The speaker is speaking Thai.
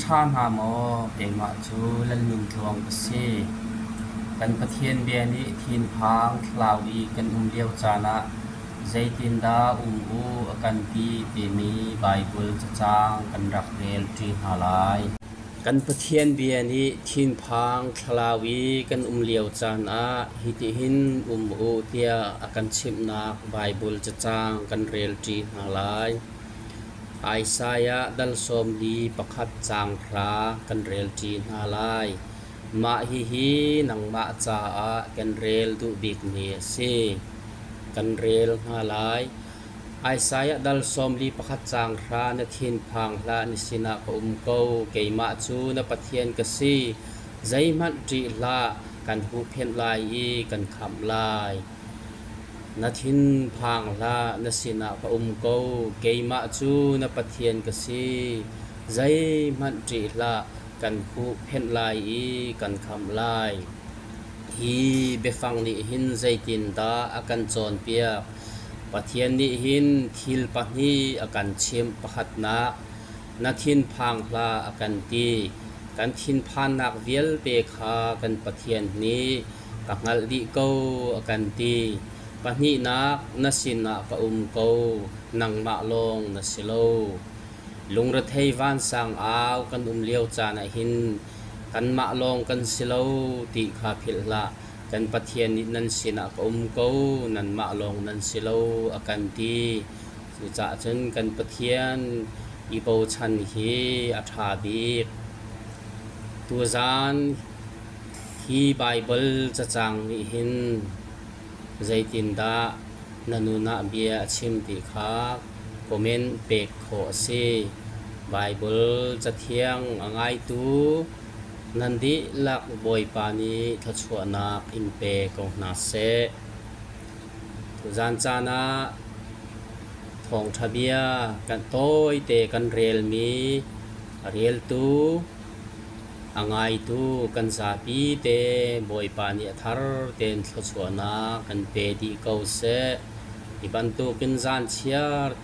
ท่านหาหมอเปมาจูลันมินทวงกสีกันประเทียนเบียนี้ทีนพางคลาวีกันเลียวจานะใจตินดาอูกันปีเปมีไบเบิลจะจางกันรักเรลทีหาลายกันประเทียนเบียนี้ทีนพางคลาวีกันเลียวจานะฮิติหินเตียกันชิมนักไบเบิลจะจางกันเรลทีหาลายไอซายะดัลสมลีประคัดจางพระกันเรลจีนฮาลายมาฮีนังมาจากันเรลดุบิกเนเซกันเรลฮาลายไอซายะดัลสมลีประคัดจางพระนทินพังละนิสินะกุมโกเกยมาจูนปะเทียนกสีใจมันจีละกันหูเพียนลายกันคำลายนาทินพังละนสินะพระโกเกยมาจูนปะเทียนกสีใจมันจีละกันหูเพียนลายกันคำลายฮีเบฟังนี่หินใจตินตาอากันจอนเปียปะเทียนนี่หินทิลปะนีอากันเชียมปะหัดนานาทินพังละอากันตีกันทินพานักเวียลเปคากันปะเทียนนี้กังัลดิโกอากันตีปะนีนักนสินะปะโกนังมะลงนสิโลลุงระเทวานสังอาวกันเลียวจานะหินกันมะลงกันสิโลติคาพิลละกันปะเทียนนินันสินะปะโกนันมะลงนันสิโลอากันตีสุจะจนกันปะเทียนอีโปชันฮีอัฐาบีตัวจานที่ไบเบิลจะจังนิหินใจตินดานันุนาเบียชิมติคาคอมเมนเปกโคเซไบเบิลจะเทียงง่ายตูนันดิลักบอยปานีทัชวนาอินเปกงนาเซทุจานจานะทองทะเบียกันโตยเตกันเรลมีเรลตูง่ายตูกันซาปีเตบอยปานีทาร์เตนทัชวนากันเปดีเกาเซอิบันตูกินจานเชียร์